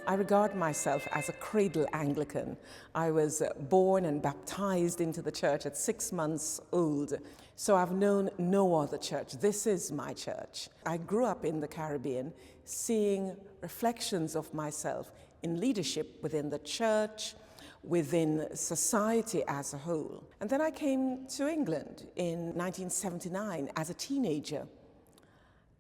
I regard myself as a cradle Anglican. I was born and baptized into the church at 6 months old, so I've known no other church. This is my church. I grew up in the Caribbean, seeing reflections of myself in leadership within the church, within society as a whole. And then I came to England in 1979 as a teenager.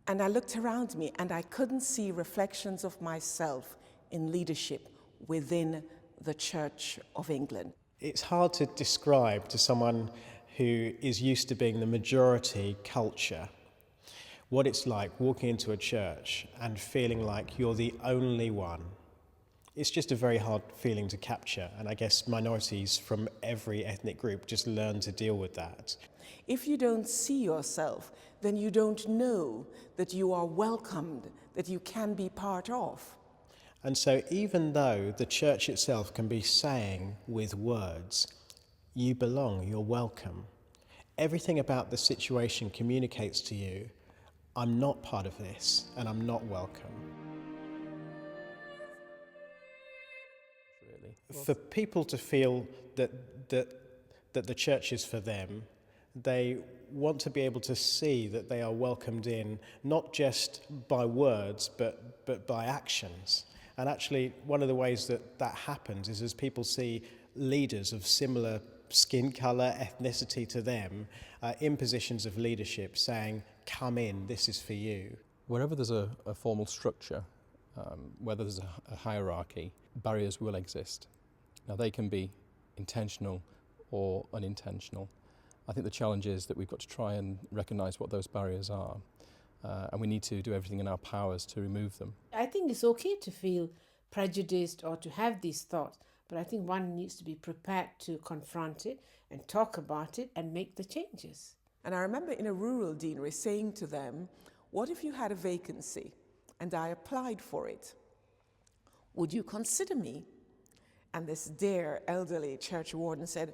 And I looked around me and I couldn't see reflections of myself in leadership within the Church of England. It's hard to describe to someone who is used to being the majority culture what it's like walking into a church and feeling like you're the only one. It's just a very hard feeling to capture, and I guess minorities from every ethnic group just learn to deal with that. If you don't see yourself, then you don't know that you are welcomed, that you can be part of. And so even though the church itself can be saying with words, you belong, you're welcome, everything about the situation communicates to you, I'm not part of this and I'm not welcome. For people to feel that the church is for them, they want to be able to see that they are welcomed in, not just by words, but by actions. And actually, one of the ways that happens is as people see leaders of similar skin colour, ethnicity to them, in positions of leadership saying, come in, this is for you. Wherever there's a formal structure, whether there's a hierarchy, barriers will exist. Now they can be intentional or unintentional. I think the challenge is that we've got to try and recognise what those barriers are, and we need to do everything in our powers to remove them. I think it's okay to feel prejudiced or to have these thoughts, but I think one needs to be prepared to confront it and talk about it and make the changes. And I remember in a rural deanery saying to them, what if you had a vacancy and I applied for it? Would you consider me? And this dear elderly church warden said,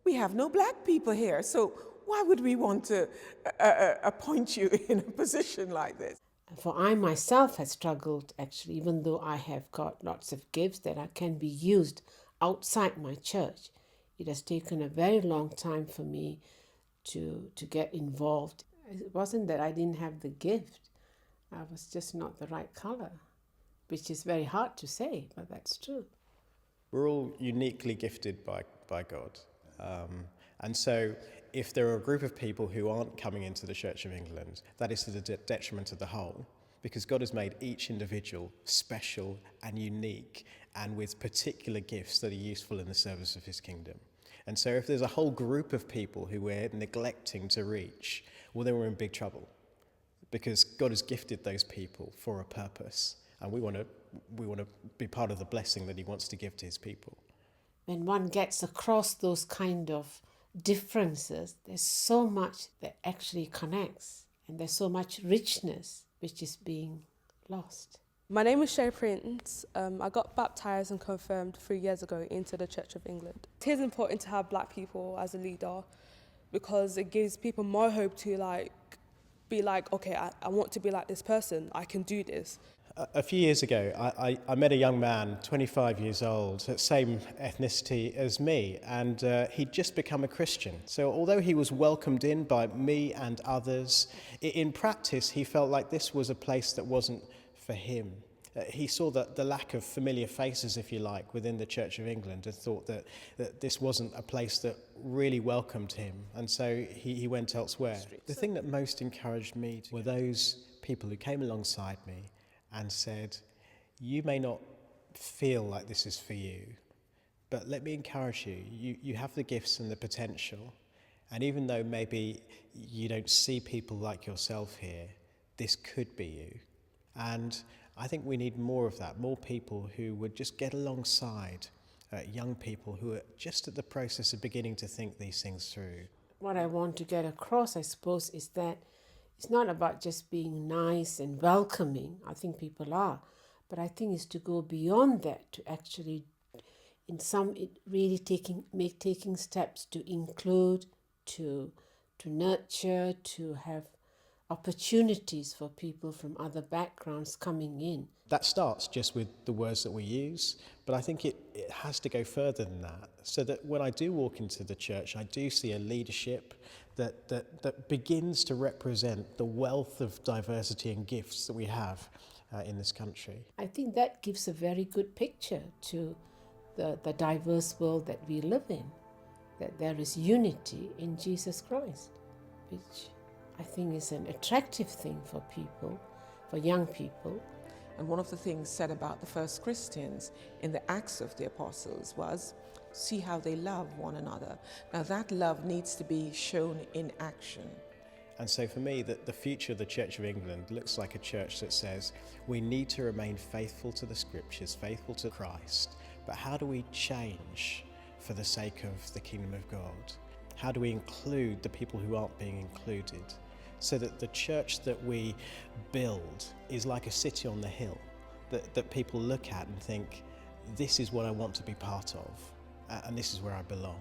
we have no black people here, so why would we want to appoint you in a position like this? For I myself have struggled, actually, even though I have got lots of gifts that can be used outside my church. It has taken a very long time for me to get involved. It wasn't that I didn't have the gift. I was just not the right colour, which is very hard to say, but that's true. We're all uniquely gifted by God. And so if there are a group of people who aren't coming into the Church of England, that is to the detriment of the whole, because God has made each individual special and unique and with particular gifts that are useful in the service of his kingdom. And so if there's a whole group of people who we're neglecting to reach, well, then we're in big trouble, because God has gifted those people for a purpose, and we want to be part of the blessing that he wants to give to his people. When one gets across those kind of differences, there's so much that actually connects, and there's so much richness which is being lost. My name is Shay Prince. I got baptised and confirmed 3 years ago into the Church of England. It is important to have black people as a leader because it gives people more hope to be like, okay, I want to be like this person, I can do this. A few years ago, I met a young man, 25 years old, same ethnicity as me, and he'd just become a Christian. So although he was welcomed in by me and others, in practice he felt like this was a place that wasn't for him. He saw the lack of familiar faces, if you like, within the Church of England and thought that this wasn't a place that really welcomed him, and so he went elsewhere. The thing that most encouraged me were those people who came alongside me and said, you may not feel like this is for you, but let me encourage you. You have the gifts and the potential, and even though maybe you don't see people like yourself here, this could be you. And I think we need more of that, more people who would just get alongside young people who are just at the process of beginning to think these things through. What I want to get across, I suppose, is that it's not about just being nice and welcoming. I think people are. But I think it's to go beyond that, to actually, taking steps to include, to nurture, to have opportunities for people from other backgrounds coming in. That starts just with the words that we use, but I think it has to go further than that, so that when I do walk into the church, I do see a leadership that begins to represent the wealth of diversity and gifts that we have in this country. I think that gives a very good picture to the diverse world that we live in, that there is unity in Jesus Christ, which I think is an attractive thing for people, for young people. And one of the things said about the first Christians in the Acts of the Apostles was, see how they love one another. Now that love needs to be shown in action. And so for me, the future of the Church of England looks like a church that says we need to remain faithful to the Scriptures, faithful to Christ, but how do we change for the sake of the kingdom of God? How do we include the people who aren't being included? So that the church that we build is like a city on the hill that people look at and think, this is what I want to be part of, and this is where I belong.